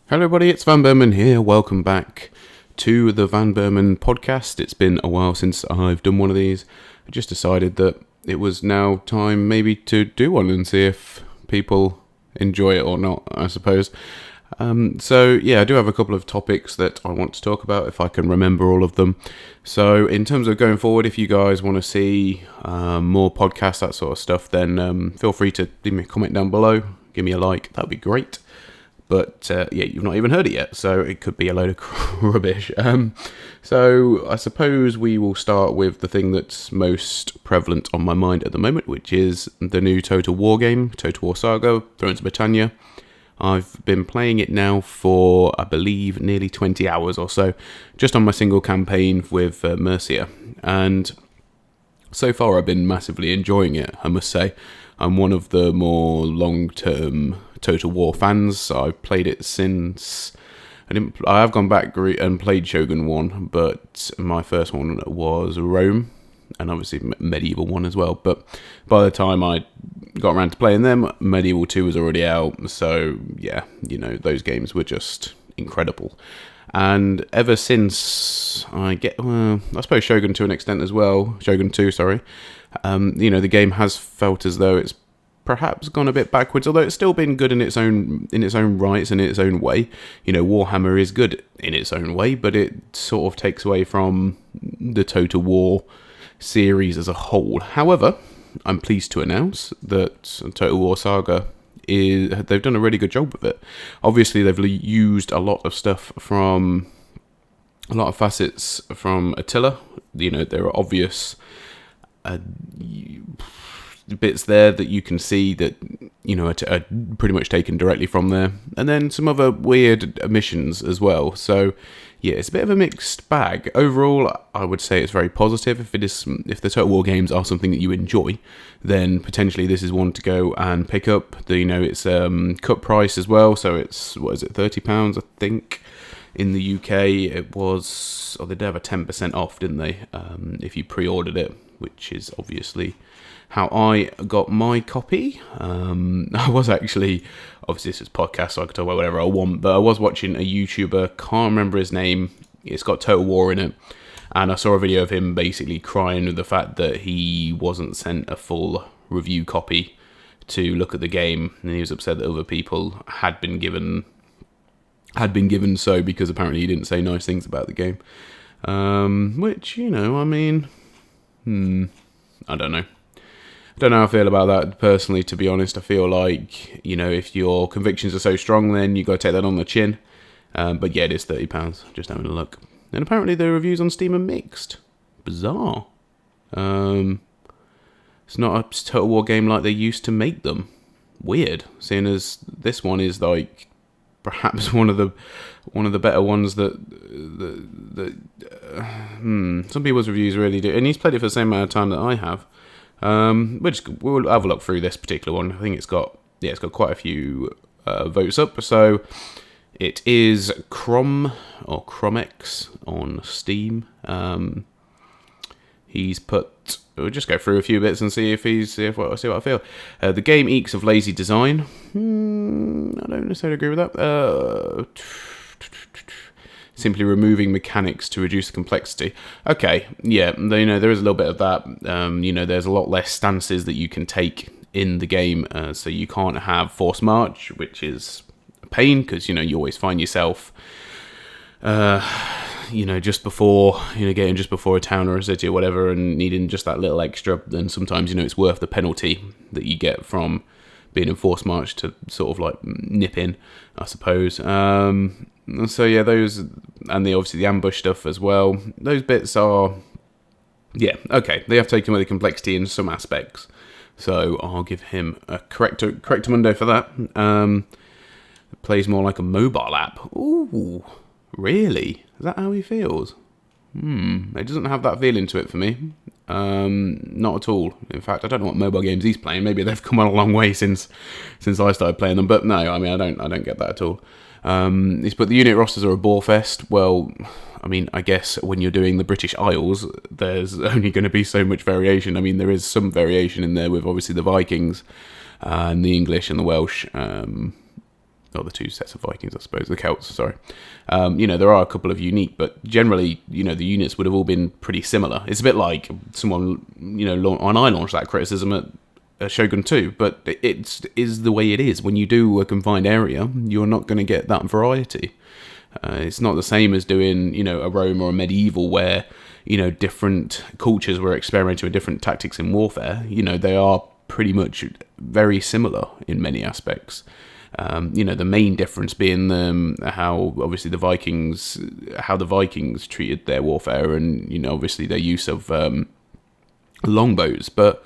Hello everybody, it's Vanburman here. Welcome back to the Vanburman podcast. It's been a while since I've done one of these. I just decided that it was now time maybe to do one and see if people enjoy it or not, I suppose. So yeah, I do have a couple of topics that I want to talk about if I can remember all of them. So in terms of going forward, if you guys want to see more podcasts, that sort of stuff, then feel free to leave me a comment down below. Give me a like, that'd be great. But yeah, you've not even heard it yet, so it could be a load of rubbish. So I suppose we will start with the thing that's most prevalent on my mind at the moment, which is the new Total War game, Total War Saga, Thrones of Britannia. I've been playing it now for, I believe, nearly 20 hours or so, just on my single campaign with Mercia. And so far I've been massively enjoying it, I must say. I'm one of the more long-term Total War fans. I've played it since... I have gone back and played Shogun 1, but my first one was Rome, and obviously Medieval 1 as well. But by the time I got around to playing them, Medieval 2 was already out. So yeah, you know, those games were just incredible. And ever since I suppose Shogun to an extent as well, Shogun 2, sorry, you know, the game has felt as though it's perhaps gone a bit backwards, although it's still been good in its own rights and in its own way. You know, Warhammer is good in its own way, but it sort of takes away from the Total War series as a whole. However, I'm pleased to announce that Total War Saga they've done a really good job with it. Obviously, they've used a lot of stuff from a lot of facets from Attila. You know, there are obvious bits there that you can see that, you know, are pretty much taken directly from there, and then some other weird omissions as well. So yeah, it's a bit of a mixed bag. Overall, I would say it's very positive. If the Total War games are something that you enjoy, then potentially this is one to go and pick up. It's cut price as well, so it's, what is it, £30 I think. In the UK it was, they did have a 10% off, didn't they, if you pre-ordered it, which is obviously how I got my copy. I was actually, obviously this is a podcast, so I can talk about whatever I want, but I was watching a YouTuber, can't remember his name, it's got Total War in it, and I saw a video of him basically crying with the fact that he wasn't sent a full review copy to look at the game, and he was upset that other people had been given so, because apparently he didn't say nice things about the game. Which, you know, I mean, I don't know. I don't know how I feel about that personally, to be honest. I feel like, you know, if your convictions are so strong, then you got to take that on the chin. But yeah, it is £30, just having a look. And apparently the reviews on Steam are mixed. Bizarre. It's not a Total War game like they used to make them. Weird, seeing as this one is like perhaps one of the better ones that some people's reviews really do. And he's played it for the same amount of time that I have. We'll have a look through this particular one. I think it's got quite a few votes up. So it is Chromex on Steam. He's put. We'll just go through a few bits and see what I feel. The game eeks of lazy design. I don't necessarily agree with that. Simply removing mechanics to reduce the complexity. Okay, yeah, you know, there is a little bit of that. You know, there's a lot less stances that you can take in the game, so you can't have forced march, which is a pain, because, you know, you always find yourself, you know, getting just before a town or a city or whatever, and needing just that little extra. Then sometimes, you know, it's worth the penalty that you get from being in forced march to sort of like nip in, I suppose. So yeah, those, and obviously the ambush stuff as well. Those bits are, yeah, okay. They have taken away the complexity in some aspects, so I'll give him a correctamundo for that. It plays more like a mobile app. Ooh, really? Is that how he feels? It doesn't have that feeling to it for me. Not at all. In fact, I don't know what mobile games he's playing. Maybe they've come on a long way since I started playing them. But no, I mean, I don't get that at all. He's put the unit rosters are a bore fest. Well, I mean, I guess when you're doing the British Isles, there's only going to be so much variation. I mean, there is some variation in there with obviously the Vikings and the English and the Welsh. Not the two sets of Vikings, I suppose, the Celts, sorry. There are a couple of unique, but generally, the units would have all been pretty similar. It's a bit like someone, and I launched that criticism at Shogun 2, but it is the way it is. When you do a confined area, you're not going to get that variety. It's not the same as doing, a Rome or a medieval where, different cultures were experimenting with different tactics in warfare. They are pretty much very similar in many aspects. The main difference being how obviously the Vikings treated their warfare, and obviously their use of longbows. But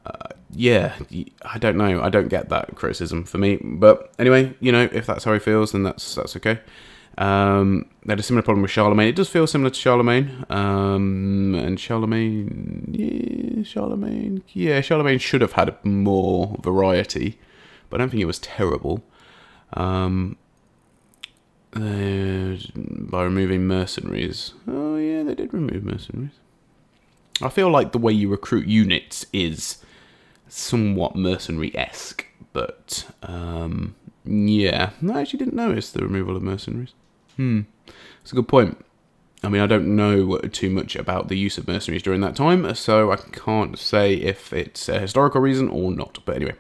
I don't know. I don't get that criticism for me. But anyway, if that's how he feels, then that's okay. They had a similar problem with Charlemagne. It does feel similar to Charlemagne. And Charlemagne should have had more variety, but I don't think it was terrible. By removing mercenaries. Oh yeah, they did remove mercenaries. I feel like the way you recruit units is somewhat mercenary-esque, but I actually didn't notice the removal of mercenaries. It's a good point. I mean, I don't know too much about the use of mercenaries during that time, so I can't say if it's a historical reason or not. But anyway,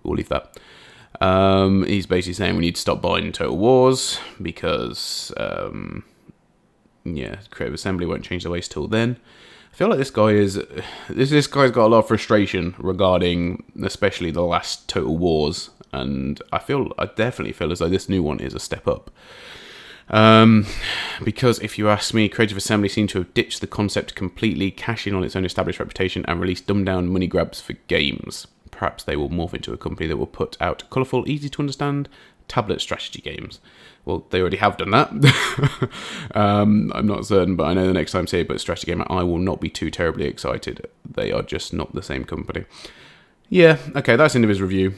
we'll leave that. He's basically saying we need to stop buying Total Wars because, Creative Assembly won't change their ways till then. I feel like this guy's got a lot of frustration regarding, especially the last Total Wars, and I definitely feel as though this new one is a step up. Because if you ask me, Creative Assembly seem to have ditched the concept completely, cashing on its own established reputation, and released dumbed-down money grabs for games. Perhaps they will morph into a company that will put out colourful, easy-to-understand tablet strategy games. Well, they already have done that. I'm not certain, but I know the next time say but strategy game, I will not be too terribly excited. They are just not the same company. Yeah, okay, that's the end of his review.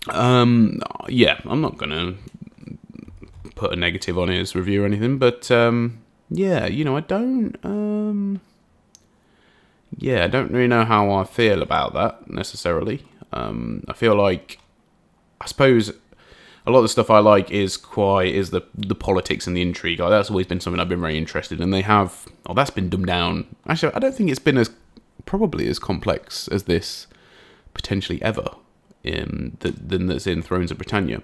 I'm not going to put a negative on his review or anything, but I don't really know how I feel about that necessarily. I feel like, I suppose a lot of the stuff I like is the politics and the intrigue. That's always been something I've been very interested in. That's been dumbed down. Actually, I don't think it's been probably as complex as this potentially ever than that's in Thrones of Britannia.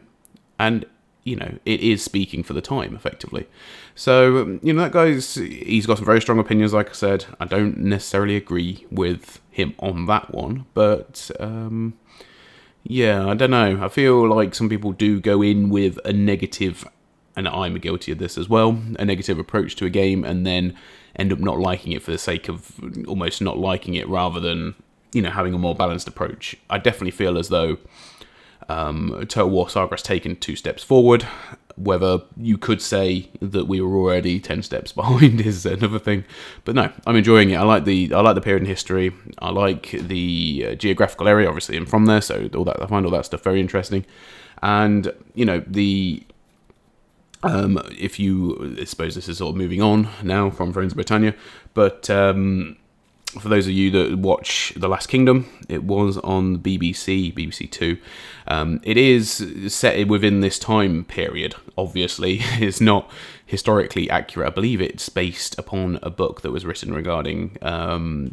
And it is speaking for the time, effectively. So, that he's got some very strong opinions, like I said. I don't necessarily agree with him on that one, but, I don't know. I feel like some people do go in with a negative, and I'm guilty of this as well, a negative approach to a game, and then end up not liking it for the sake of almost not liking it, rather than, having a more balanced approach. I definitely feel as though Total War Saga has taken 2 steps forward. Whether you could say that we were already 10 steps behind is another thing. But no, I'm enjoying it. I like the period in history. I like the geographical area, obviously, I'm from there, so I find all that stuff very interesting. And I suppose this is sort of moving on now from Thrones of Britannia, but for those of you that watch The Last Kingdom, it was on BBC 2. It is set within this time period, obviously. It's not historically accurate. I believe it's based upon a book that was written regarding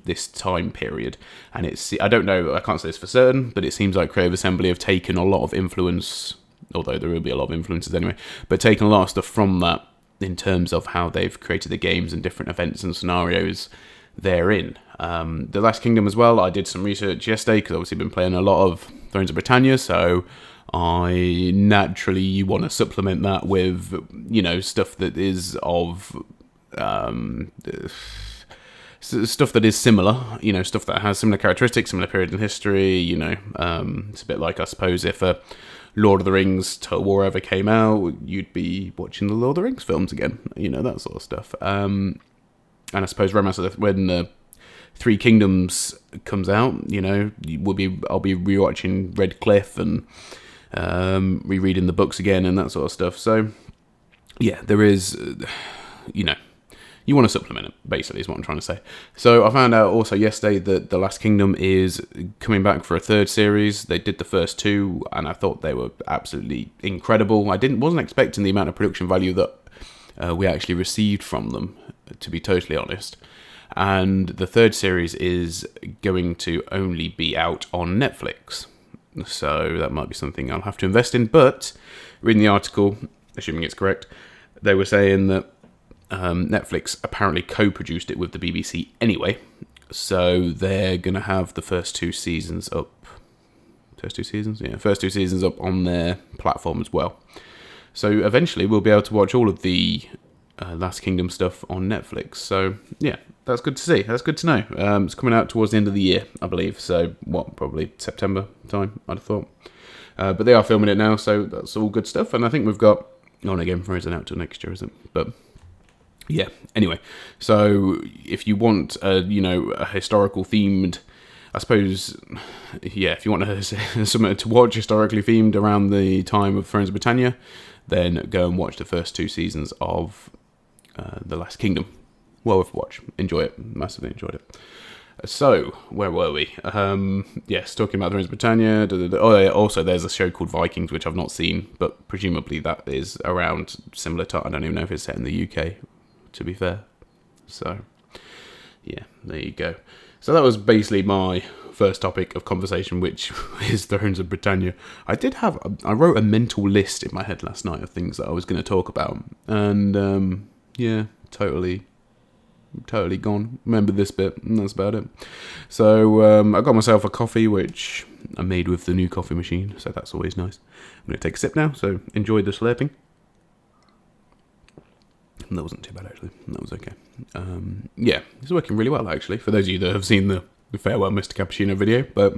this time period. And I don't know, I can't say this for certain, but it seems like Creative Assembly have taken a lot of influence, although there will be a lot of influences anyway, but taken a lot of stuff from that in terms of how they've created the games and different events and scenarios therein. The Last Kingdom as well, I did some research yesterday because obviously I've been playing a lot of Thrones of Britannia, so I naturally want to supplement that with, stuff that is of stuff that is similar, stuff that has similar characteristics, similar period in history, it's a bit like, I suppose, if a Lord of the Rings Total War ever came out, you'd be watching the Lord of the Rings films again, that sort of stuff. And I suppose Romance of when the Three Kingdoms comes out, I'll be rewatching Red Cliff and rereading the books again and that sort of stuff. So, yeah, there is you want to supplement it, basically, is what I'm trying to say. So I found out also yesterday that The Last Kingdom is coming back for a third series. They did the first two, and I thought they were absolutely incredible. Wasn't expecting the amount of production value that we actually received from them, to be totally honest. And the third series is going to only be out on Netflix. So that might be something I'll have to invest in. But reading the article, assuming it's correct, they were saying that Netflix apparently co-produced it with the BBC anyway, so they're going to have the first two seasons up. First two seasons up on their platform as well. So eventually we'll be able to watch all of the Last Kingdom stuff on Netflix. So yeah, that's good to see. That's good to know. It's coming out towards the end of the year, I believe. So probably September time, I'd have thought. But they are filming it now, so that's all good stuff. And I think we've got... Oh, no, Game of Thrones isn't out till next year, is it? But... yeah, anyway, so if you want a historical themed, I suppose, if you want something to watch historically themed around the time of Thrones of Britannia, then go and watch the first two seasons of The Last Kingdom. Well worth a watch. Enjoy it. Massively enjoyed it. So, where were we? Yes, talking about Thrones of Britannia. Oh, yeah, also there's a show called Vikings, which I've not seen, but presumably that is around similar time. I don't even know if it's set in the UK, to be fair. So, yeah, there you go. So that was basically my first topic of conversation, which is Thrones of Britannia. I wrote a mental list in my head last night of things that I was going to talk about, and totally gone. Remember this bit, and that's about it. So I got myself a coffee, which I made with the new coffee machine, so that's always nice. I'm going to take a sip now, so enjoy the slurping. That wasn't too bad, actually. That was okay. It's working really well, actually, for those of you that have seen the Farewell Mr. Cappuccino video. But,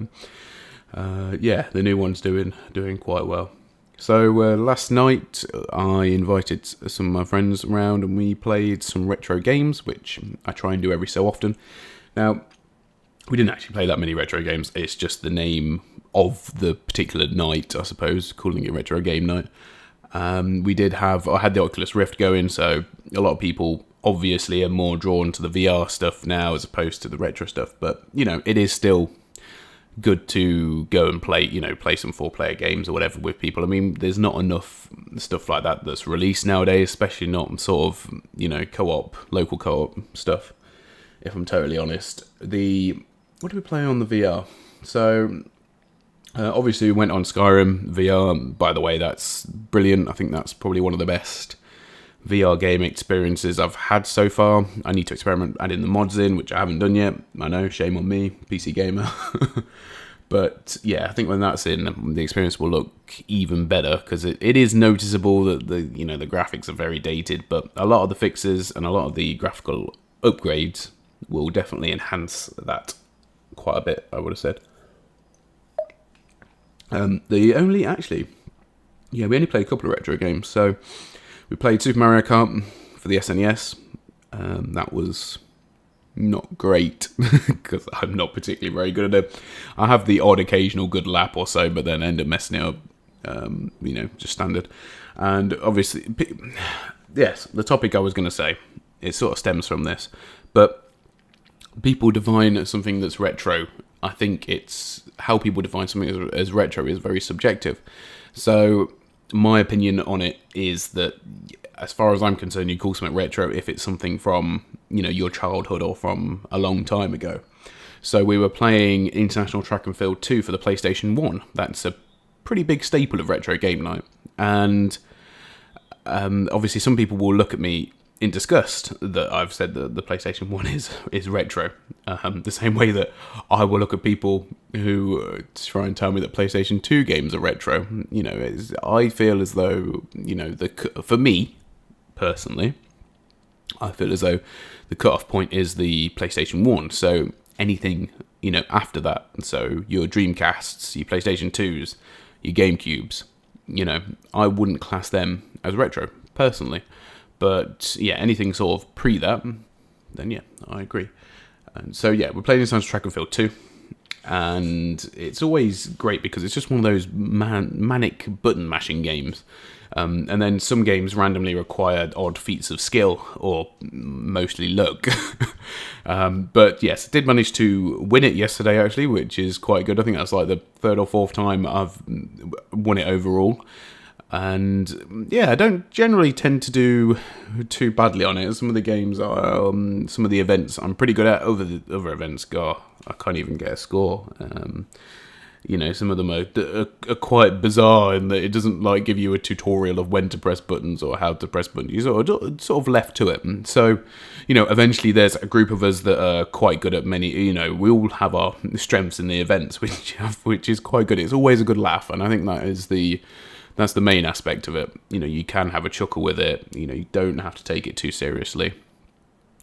the new one's doing quite well. So, last night, I invited some of my friends around, and we played some retro games, which I try and do every so often. Now, we didn't actually play that many retro games. It's just the name of the particular night, I suppose, calling it Retro Game Night. I had the Oculus Rift going, so a lot of people obviously are more drawn to the VR stuff now as opposed to the retro stuff, but, it is still good to go and play some 4-player games or whatever with people. I mean, there's not enough stuff like that that's released nowadays, especially not sort of, local co-op stuff, if I'm totally honest. What did we play on the VR? So... obviously, we went on Skyrim VR. By the way, that's brilliant. I think that's probably one of the best VR game experiences I've had so far. I need to experiment adding the mods in, which I haven't done yet. I know, shame on me, PC gamer. But yeah, I think when that's in, the experience will look even better, because it is noticeable that the graphics are very dated, but a lot of the fixes and a lot of the graphical upgrades will definitely enhance that quite a bit, I would have said. We only played a couple of retro games. So we played Super Mario Kart for the SNES. That was not great because I'm not particularly very good at it. I have the odd occasional good lap or so, but then end up messing it up. Just standard. And obviously, yes, the topic I was going to say, it sort of stems from this, but people define something that's retro. I think it's how people define something as retro is very subjective. So my opinion on it is that, as far as I'm concerned, you call something retro if it's something from, your childhood or from a long time ago. So we were playing International Track and Field 2 for the PlayStation 1. That's a pretty big staple of retro game night. And obviously some people will look at me in disgust that I've said that the PlayStation 1 is retro. The same way that I will look at people who try and tell me that PlayStation 2 games are retro. I feel as though, for me, personally, I feel as though the cutoff point is the PlayStation 1. So anything, after that, so your Dreamcasts, your PlayStation 2s, your GameCubes, I wouldn't class them as retro, personally. But yeah, anything sort of pre that, then yeah, I agree. And so yeah, we're playing International Track and Field 2. and it's always great because it's just one of those manic button mashing games. And then some games randomly require odd feats of skill, or mostly luck. But yes, I did manage to win it yesterday, actually, which is quite good. I think that's like the third or fourth time I've won it overall. And yeah, I don't generally tend to do too badly on it. Some of the games, some of the events I'm pretty good at. Other events, I can't even get a score. Some of them are quite bizarre in that it doesn't like give you a tutorial of when to press buttons or how to press buttons. You're sort of left to it. And so, eventually there's a group of us that are quite good at many. We all have our strengths in the events, which is quite good. It's always a good laugh, and I think that's the main aspect of it. You can have a chuckle with it. You don't have to take it too seriously.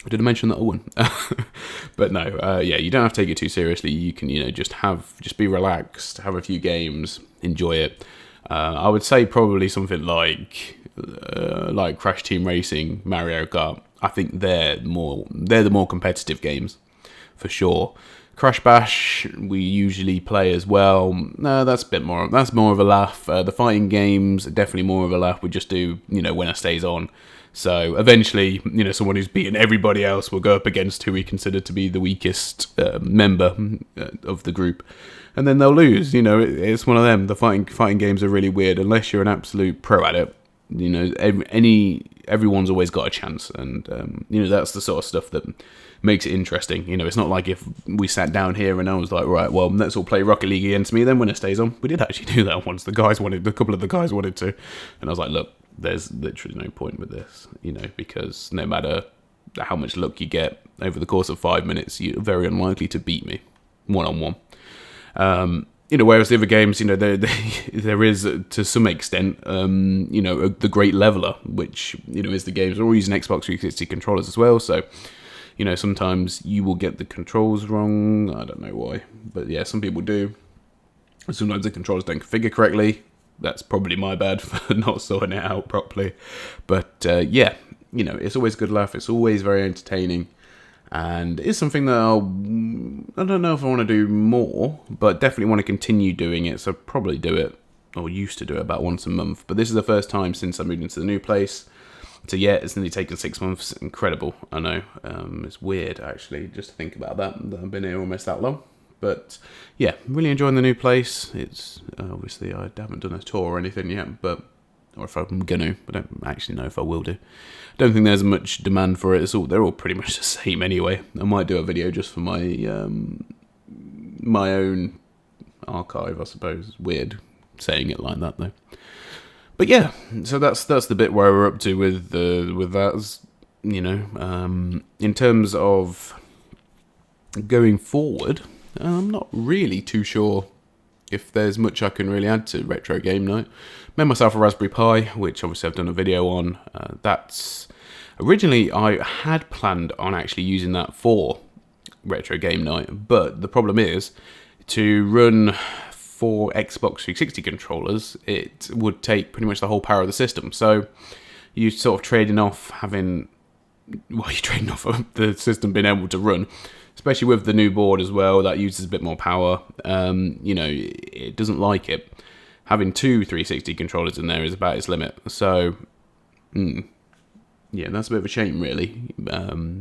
Did I mention that I won? But no, you don't have to take it too seriously. You can, just be relaxed, have a few games, enjoy it. I would say probably something like Crash Team Racing, Mario Kart. I think they're the more competitive games, for sure. Crash Bash we usually play as well. No, that's more of a laugh. The fighting games are definitely more of a laugh. We just do, when it stays on. So eventually, someone who's beaten everybody else will go up against who we consider to be the weakest member of the group, and then they'll lose. It's one of them. The fighting games are really weird unless you're an absolute pro at it. Everyone's always got a chance, and that's the sort of stuff that makes it interesting. It's not like if we sat down here and I was like, right, well, let's all play Rocket League against me. Then when it stays on, we did actually do that once. A couple of the guys wanted to, and I was like, look, there's literally no point with this, because no matter how much luck you get over the course of 5 minutes, you're very unlikely to beat me one-on-one. Whereas the other games, there is, to some extent, the great leveler, which, is the games. We're all using Xbox 360 controllers as well, so, sometimes you will get the controls wrong. I don't know why, but yeah, some people do. Sometimes the controllers don't configure correctly. That's probably my bad for not sorting it out properly. But it's always a good laugh. It's always very entertaining. And it's something that I don't know if I want to do more, but definitely want to continue doing it. So probably do it, or used to do it about once a month. But this is the first time since I moved into the new place. So yeah, it's nearly taken 6 months. Incredible, I know. It's weird, actually, just to think about that I've been here almost that long. But yeah, really enjoying the new place. It's obviously I haven't done a tour or anything yet, or if I'm gonna, I don't actually know if I will do. I don't think there's much demand for it. They're all pretty much the same anyway. I might do a video just for my my own archive, I suppose. Weird saying it like that though. But yeah, so that's the bit where we're up to with that. In terms of going forward, I'm not really too sure if there's much I can really add to Retro Game Night. Made myself a Raspberry Pi, which obviously I've done a video on. That's originally I had planned on actually using that for Retro Game Night, but the problem is to run 4 Xbox 360 controllers, it would take pretty much the whole power of the system. So you're sort of trading off the system being able to run. Especially with the new board as well, that uses a bit more power. It doesn't like it. Having 2 360 controllers in there is about its limit. So, yeah, that's a bit of a shame, really.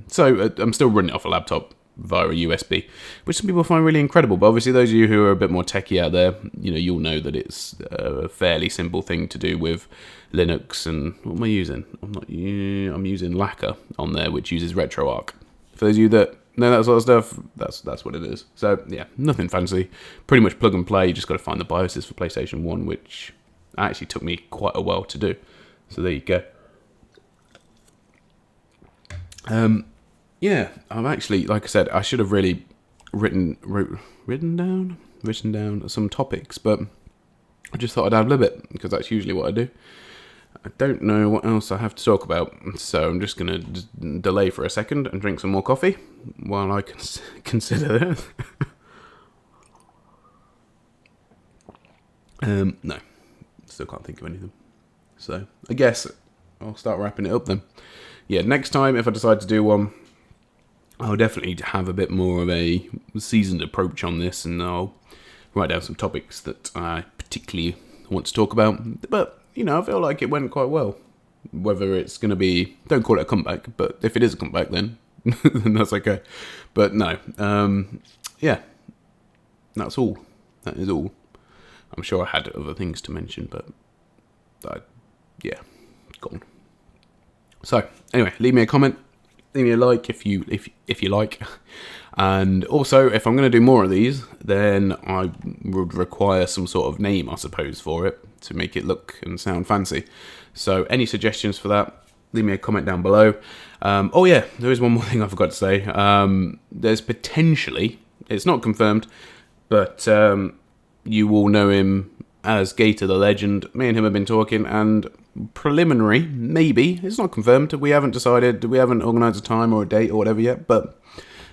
So I'm still running it off a laptop via a USB, which some people find really incredible. But obviously, those of you who are a bit more techie out there, you'll know that it's a fairly simple thing to do with Linux. And what am I using? I'm using Lacquer on there, which uses RetroArch. For those of you that know that sort of stuff, that's what it is. So yeah, nothing fancy. Pretty much plug and play. You just got to find the BIOSes for PlayStation 1, which actually took me quite a while to do. So there you go. Yeah, I've actually, like I said, I should have really written down some topics, but I just thought I'd ad lib it because that's usually what I do. I don't know what else I have to talk about, so I'm just going to delay for a second and drink some more coffee while I consider it. No, still can't think of anything. So I guess I'll start wrapping it up then. Yeah, next time if I decide to do one, I'll definitely have a bit more of a seasoned approach on this, and I'll write down some topics that I particularly want to talk about. But, I feel like it went quite well. Whether it's going to be, don't call it a comeback, but if it is a comeback, then, then that's okay. But no, yeah, that's all. That is all. I'm sure I had other things to mention, but yeah, gone. So anyway, leave me a comment, leave me a like if you like, and also if I'm going to do more of these, then I would require some sort of name, I suppose, for it to make it look and sound fancy. So any suggestions for that, leave me a comment down below. Oh yeah, there is one more thing I forgot to say. There's potentially, it's not confirmed, but you will know him as Gator the Legend. Me and him have been talking, and preliminary, maybe, it's not confirmed. We haven't decided, we haven't organised a time or a date or whatever yet, but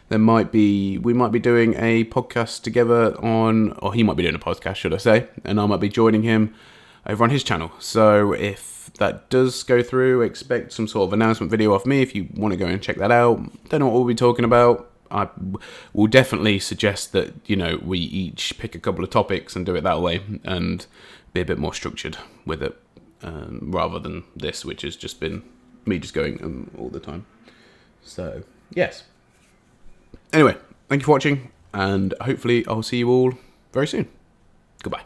we might be doing a podcast together or he might be doing a podcast, should I say, and I might be joining him over on his channel. So if that does go through, expect some sort of announcement video off me if you want to go and check that out. Don't know what we'll be talking about. I will definitely suggest that, we each pick a couple of topics and do it that way and be a bit more structured with it, rather than this, which has just been me just going all the time. So, yes. Anyway, thank you for watching, and hopefully I'll see you all very soon. Goodbye.